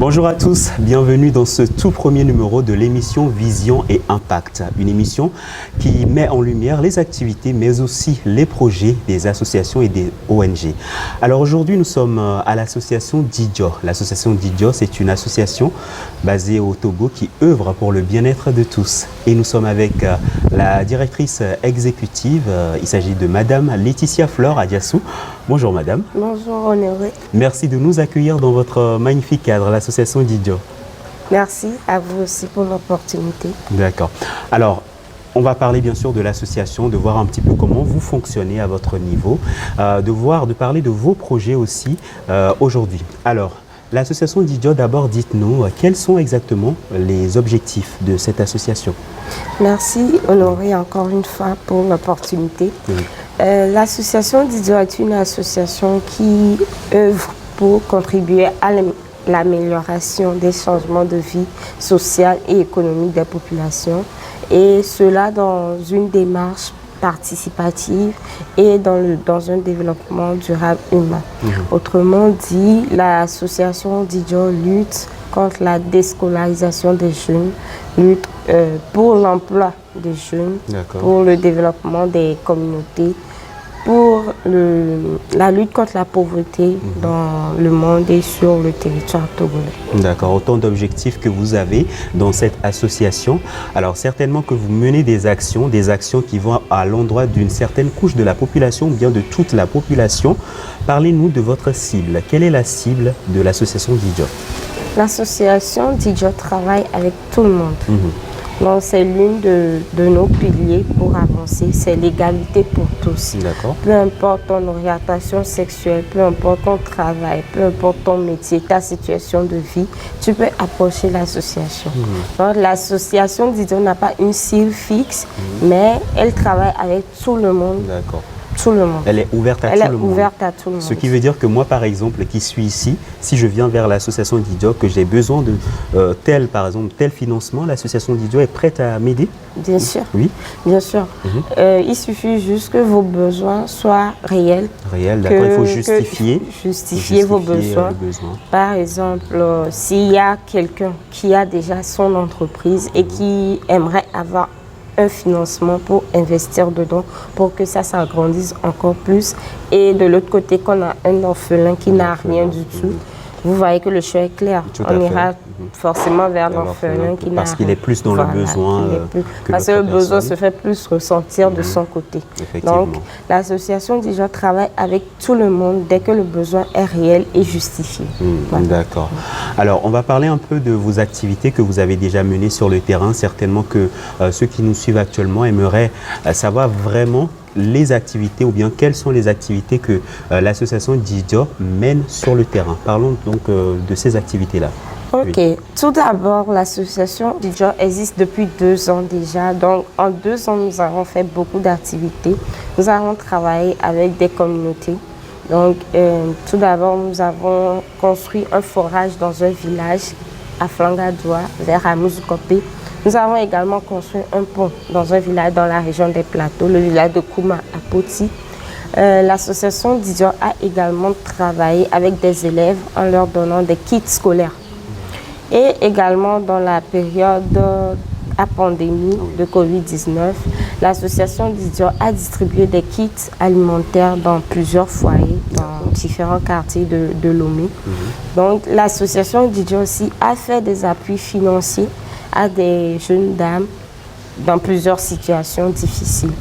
Bonjour à tous, bienvenue dans ce tout premier numéro de l'émission Vision et Impact. Une émission qui met en lumière les activités mais aussi les projets des associations et des ONG. Alors aujourd'hui nous sommes à l'association Didjo. L'association Didjo, c'est une association basée au Togo qui œuvre pour le bien-être de tous. Et nous sommes avec la directrice exécutive, il s'agit de Madame Laetitia Flore Adiassou. Bonjour Madame. Bonjour Honoré. Merci de nous accueillir dans votre magnifique cadre, l'association Didjo. Merci à vous aussi pour l'opportunité. D'accord. Alors, on va parler bien sûr de l'association, de voir un petit peu comment vous fonctionnez à votre niveau, de parler de vos projets aussi aujourd'hui. Alors, l'association Didjo, d'abord dites-nous quels sont exactement les objectifs de cette association. Merci Honoré encore une fois pour l'opportunité. Oui. L'association Didjo est une association qui œuvre pour contribuer à l'amélioration des changements de vie sociale et économique des populations, et cela dans une démarche participative et dans un développement durable humain. Autrement dit, l'association Didjo lutte contre la déscolarisation des jeunes, lutte pour l'emploi des jeunes, pour le développement des communautés, pour la lutte contre la pauvreté dans le monde et sur le territoire togolais. D'accord, autant d'objectifs que vous avez dans cette association. Alors certainement que vous menez des actions qui vont à l'endroit d'une certaine couche de la population ou bien de toute la population. Parlez-nous de votre cible. Quelle est la cible de l'association Didjo? L'association Didjo travaille avec tout le monde. Donc c'est l'une de nos piliers pour avancer, c'est l'égalité pour tous. Peu importe ton orientation sexuelle, peu importe ton travail, peu importe ton métier, ta situation de vie, tu peux approcher l'association. Donc l'association Didjo n'a pas une cible fixe, mais elle travaille avec tout le monde. Tout le monde. Elle est ouverte à tout le monde. Ce qui veut dire que moi, par exemple, qui suis ici, si je viens vers l'association Didjo, que j'ai besoin de tel financement, l'association Didjo est prête à m'aider? Bien sûr. Oui. Bien sûr. Il suffit juste que vos besoins soient réels. D'accord. Il faut justifier vos besoins. Par exemple, s'il y a quelqu'un qui a déjà son entreprise et qui aimerait avoir un financement pour investir dedans, pour que ça s'agrandisse encore plus. Et de l'autre côté, qu'on a un orphelin qui n'a rien du tout, vous voyez que le choix est clair. On ira forcément vers l'orphelin qui n'a rien. Parce qu'il est plus dans le besoin. Parce que le besoin se fait plus ressentir de son côté. Donc, l'association Didjo travaille avec tout le monde dès que le besoin est réel et justifié. D'accord. Alors, on va parler un peu de vos activités que vous avez déjà menées sur le terrain. Certainement que ceux qui nous suivent actuellement aimeraient savoir vraiment les activités ou bien quelles sont les activités que l'association Didjo mène sur le terrain. Parlons donc de ces activités-là. Ok. Oui. Tout d'abord, l'association Didjo existe depuis 2 ans déjà. Donc, en 2 ans, nous avons fait beaucoup d'activités. Nous avons travaillé avec des communautés. Donc, tout d'abord, nous avons construit un forage dans un village à Flangadoua, vers Amouzoukope. Nous avons également construit un pont dans un village dans la région des Plateaux, le village de Kouma à Poti. L'association Didjo a également travaillé avec des élèves en leur donnant des kits scolaires. Et également dans la période à pandémie de Covid-19, l'association Didjo a distribué des kits alimentaires dans plusieurs foyers, dans différents quartiers de Lomé. Donc l'association Didjo aussi a fait des appuis financiers à des jeunes dames dans plusieurs situations difficiles.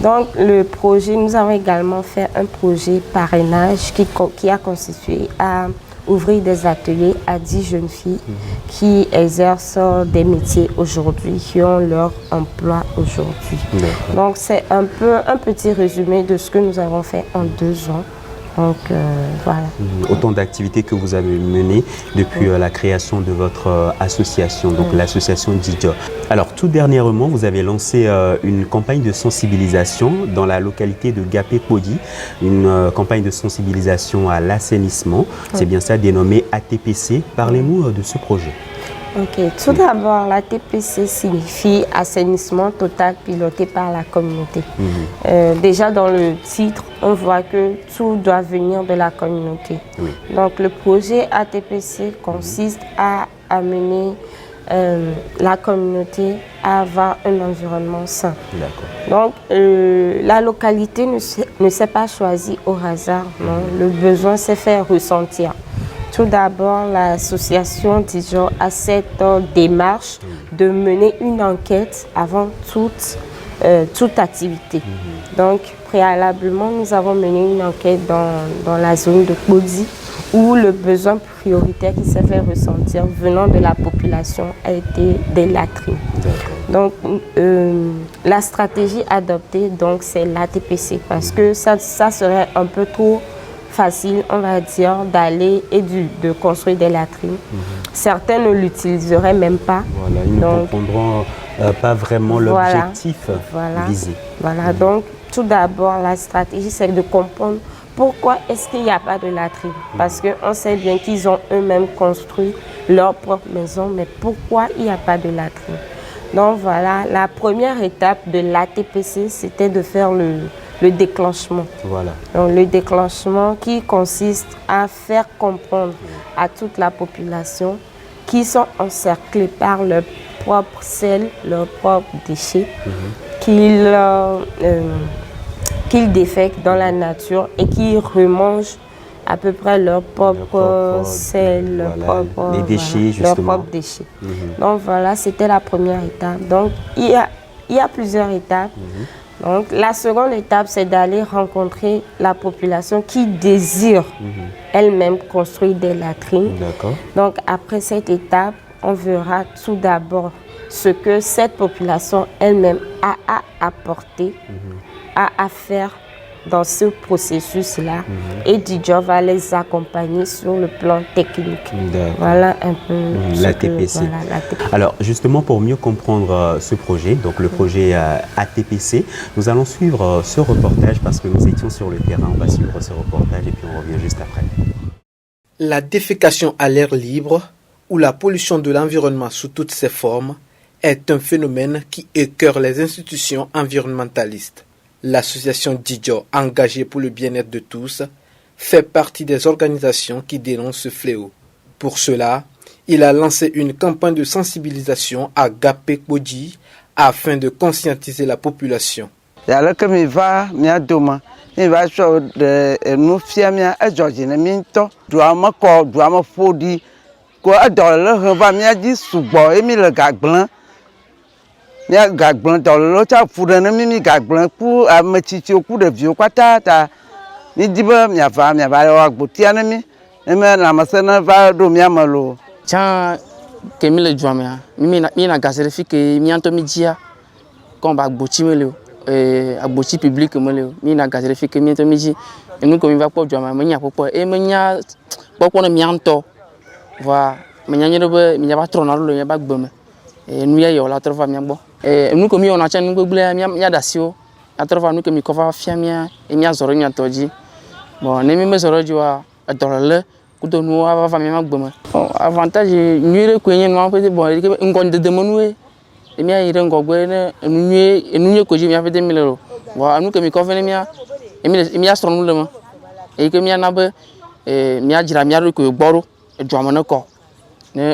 Donc le projet, nous avons également fait un projet parrainage qui a consisté à ouvrir des ateliers à 10 jeunes filles qui exercent des métiers aujourd'hui, qui ont leur emploi aujourd'hui. Donc c'est un petit résumé de ce que nous avons fait en 2 ans. Donc voilà. Autant d'activités que vous avez menées depuis la création de votre association, donc l'association Didjo. Alors tout dernièrement, vous avez lancé une campagne de sensibilisation dans la localité de Gapé-Podi, une campagne de sensibilisation à l'assainissement. C'est bien ça, dénommée ATPC. Parlez-nous de ce projet. Ok, tout d'abord, la TPC signifie assainissement total piloté par la communauté. Déjà dans le titre, on voit que tout doit venir de la communauté. Oui. Donc le projet ATPC consiste à amener la communauté à avoir un environnement sain. Donc la localité ne s'est pas choisie au hasard, non. Le besoin s'est fait ressentir. Tout d'abord, l'association Dijo a cette démarche de mener une enquête avant toute activité. Donc, préalablement, nous avons mené une enquête dans la zone de Kodi où le besoin prioritaire qui s'est fait ressentir venant de la population a été des latrines. Donc, la stratégie adoptée, c'est l'ATPC parce que ça serait un peu trop facile, on va dire, d'aller et de construire des latrines. Certains ne l'utiliseraient même pas. Voilà, ils ne comprendront pas vraiment l'objectif visé. Voilà, donc tout d'abord, la stratégie, c'est de comprendre pourquoi est-ce qu'il n'y a pas de latrine. Parce qu'on sait bien qu'ils ont eux-mêmes construit leur propre maison, mais pourquoi il n'y a pas de latrine? Donc voilà, la première étape de l'ATPC, c'était de faire le déclenchement. Voilà. Donc, le déclenchement qui consiste à faire comprendre à toute la population qui sont encerclés par leur propre sel, leurs propres déchets, qu'ils défèquent dans la nature et qu'ils remangent à peu près leur propre sel, les déchets, leurs propres déchets. Donc voilà, c'était la première étape. Donc il y a plusieurs étapes. Donc, la seconde étape, c'est d'aller rencontrer la population qui désire elle-même construire des latrines. Donc, après cette étape, on verra tout d'abord ce que cette population elle-même a à apporter, a à faire dans ce processus-là. Et Dijo va les accompagner sur le plan technique. Voilà un peu la TPC. Alors, justement, pour mieux comprendre ce projet, donc le projet ATPC, nous allons suivre ce reportage parce que nous étions sur le terrain. On va suivre ce reportage et puis on revient juste après. La défécation à l'air libre ou la pollution de l'environnement sous toutes ses formes est un phénomène qui écœure les institutions environnementalistes. L'association Dijo, engagée pour le bien-être de tous, fait partie des organisations qui dénoncent ce fléau. Pour cela, il a lancé une campagne de sensibilisation à Gapé Kodi afin de conscientiser la population. Mia gagbon tolo cha fudana mimi gagbon ku ametichi oku de vieux kwatata ni diba mia va wa gbotia na mi na masana va do mia malo cha kemile djwamia mimi na gazere fike mi anto mi dia kon ba gboti mele agboti public mele mi na gazere fike mi anto mi di enu ko mi va po djwama me nya popo e me nya popo na mi anto va me nya nyebe mi ba trona lo nya ba gbeme nous y a la trova mi gbo nous comme on a tenu gbegble mi ya dasio la trova nous que mi kova fiamia e mi azoro nya toji bon ne mi me zoro jiwa adorale ku do nu ava fa mi gbo avantage nuire ko yen no peut bon ngonde de monue e mi ayire ngogwe ne nu ko ji mi afete milero wa nous que mi kova ne mi e mi asoro nu le mo e que mi na be mi ajira mi aro ko gboro e dwamo ne ko. Les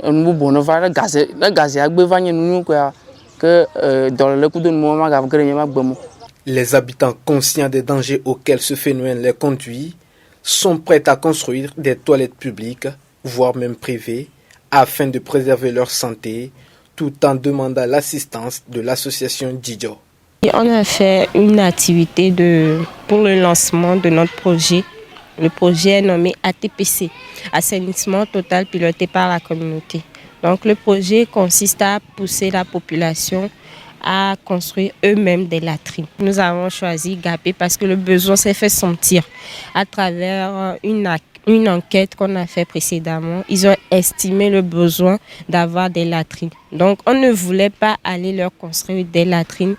habitants conscients des dangers auxquels ce phénomène les conduit sont prêts à construire des toilettes publiques, voire même privées, afin de préserver leur santé, tout en demandant l'assistance de l'association Dijo. On a fait une activité pour le lancement de notre projet. Le projet est nommé ATPC, Assainissement total piloté par la communauté. Donc le projet consiste à pousser la population à construire eux-mêmes des latrines. Nous avons choisi Gapé parce que le besoin s'est fait sentir à travers une enquête qu'on a fait précédemment. Ils ont estimé le besoin d'avoir des latrines. Donc on ne voulait pas aller leur construire des latrines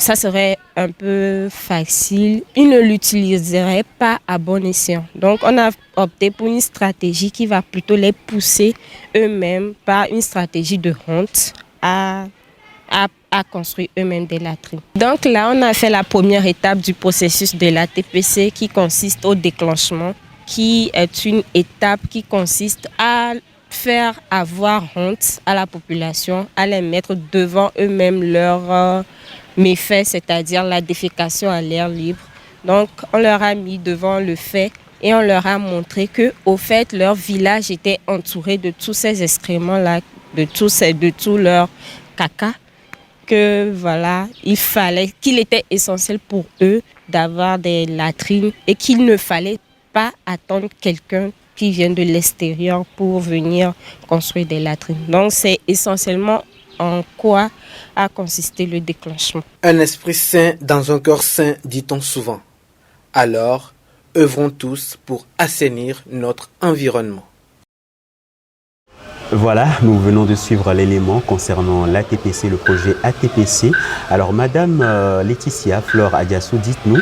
ça serait un peu facile. Ils ne l'utiliseraient pas à bon escient. Donc, on a opté pour une stratégie qui va plutôt les pousser eux-mêmes par une stratégie de honte à construire eux-mêmes des latrines. Donc là, on a fait la première étape du processus de la TPC qui consiste au déclenchement, qui est une étape qui consiste à faire avoir honte à la population, à les mettre devant eux-mêmes leurs méfaits, c'est-à-dire la défécation à l'air libre. Donc, on leur a mis devant le fait et on leur a montré que, au fait, leur village était entouré de tous ces excréments-là, de tout leur caca, que voilà, qu'il était essentiel pour eux d'avoir des latrines et qu'il ne fallait pas attendre quelqu'un qui vient de l'extérieur pour venir construire des latrines. Donc, c'est essentiellement en quoi a consisté le déclenchement. Un esprit sain dans un cœur sain, dit-on souvent. Alors, œuvrons tous pour assainir notre environnement. Voilà, nous venons de suivre l'élément concernant l'ATPC, le projet ATPC. Alors, Madame Laetitia Flore Adiassou, dites-nous,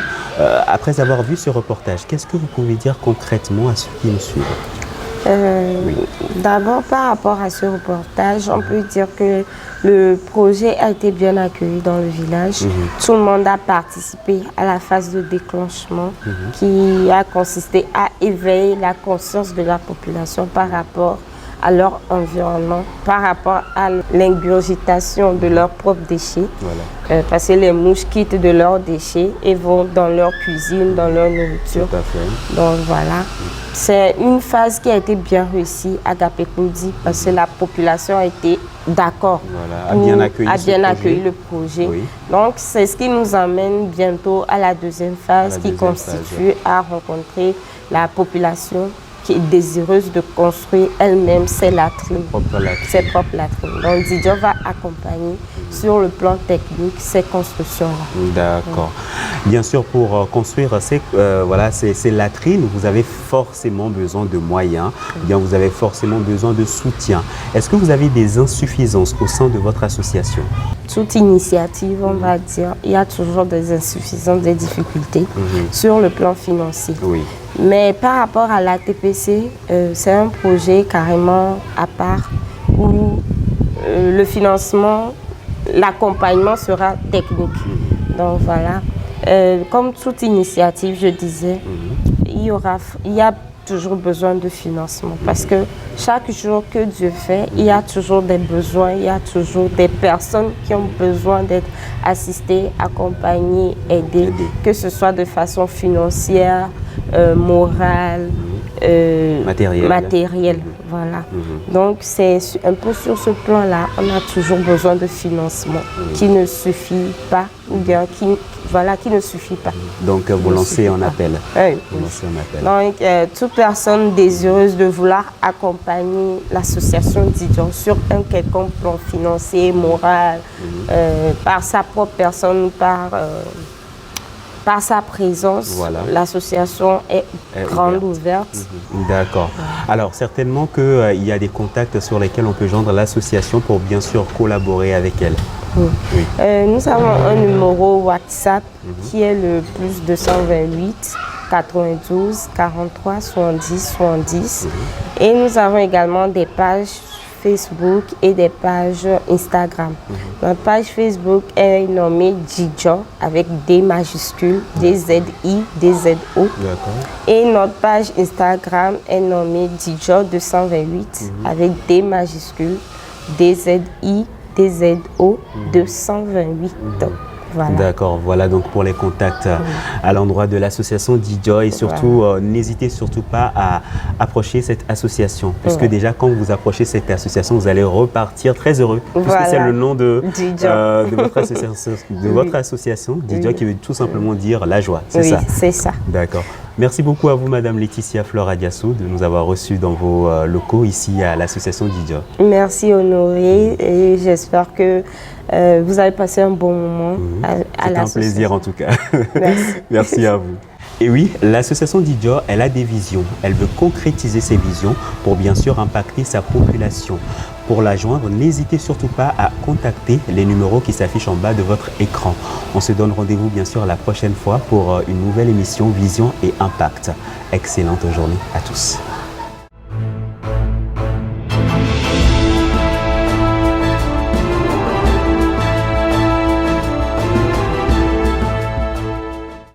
après avoir vu ce reportage, qu'est-ce que vous pouvez dire concrètement à ceux qui nous suivent? D'abord, par rapport à ce reportage, on peut dire que le projet a été bien accueilli dans le village. Tout le monde a participé à la phase de déclenchement qui a consisté à éveiller la conscience de la population par rapport à leur environnement, par rapport à l'ingurgitation de leurs propres déchets. Voilà. Parce que les mouches quittent de leurs déchets et vont dans leur cuisine, dans leur nourriture. Tout à fait. Donc voilà. C'est une phase qui a été bien réussie à Gapekoundi parce que la population a été d'accord, voilà, a bien accueilli le projet. Oui. Donc c'est ce qui nous amène bientôt à la deuxième phase qui constitue à rencontrer la population qui est désireuse de construire elle-même ses latrines, ses propres latrines. Donc Didio va accompagner sur le plan technique ces constructions-là. D'accord. Bien sûr, pour construire ces latrines, vous avez forcément besoin de moyens, bien vous avez forcément besoin de soutien. Est-ce que vous avez des insuffisances au sein de votre association? Toute initiative, on va dire, il y a toujours des insuffisances, des difficultés sur le plan financier. Oui. Mais par rapport à l'ATPC, c'est un projet carrément à part où le financement, l'accompagnement sera technique. Donc voilà, comme toute initiative, je disais, il y a toujours besoin de financement parce que chaque jour que Dieu fait, il y a toujours des besoins, il y a toujours des personnes qui ont besoin d'être assistées, accompagnées, aidées, que ce soit de façon financière, morale, matérielle. Voilà. Donc c'est un peu sur ce plan-là, on a toujours besoin de financement qui ne suffit pas ou bien qui ne suffit pas. Donc vous lancez un appel. Donc toute personne désireuse de vouloir accompagner l'association Dijon sur un quelconque plan financier, moral, par sa propre personne, par sa présence, voilà. L'association est grande ouverte. D'accord. Alors certainement qu'il y a des contacts sur lesquels on peut joindre l'association pour bien sûr collaborer avec elle. Nous avons un numéro WhatsApp qui est le +228 92 43 70 70 et nous avons également des pages Facebook et des pages Instagram. Notre page Facebook est nommée Dijon avec D majuscule, D-Z-I, D-Z-O. Et notre page Instagram est nommée Dijon 228 avec D majuscule, D-Z-I, D-Z-O 228. Voilà. D'accord, voilà donc pour les contacts à l'endroit de l'association Dijon et surtout n'hésitez surtout pas à approcher cette association puisque déjà quand vous approchez cette association vous allez repartir très heureux puisque c'est le nom de votre association Dijon qui veut tout simplement dire la joie, c'est ça? C'est ça. D'accord. Merci beaucoup à vous Madame Laetitia Flore Adiassou de nous avoir reçus dans vos locaux ici à l'association Dijon. Merci Honoré et j'espère que vous allez passer un bon moment à l'association. C'est un plaisir en tout cas. Merci. Merci à vous. Et oui, l'association Dijon, elle a des visions. Elle veut concrétiser ses visions pour bien sûr impacter sa population. Pour la joindre, n'hésitez surtout pas à contacter les numéros qui s'affichent en bas de votre écran. On se donne rendez-vous bien sûr la prochaine fois pour une nouvelle émission Vision et Impact. Excellente journée à tous.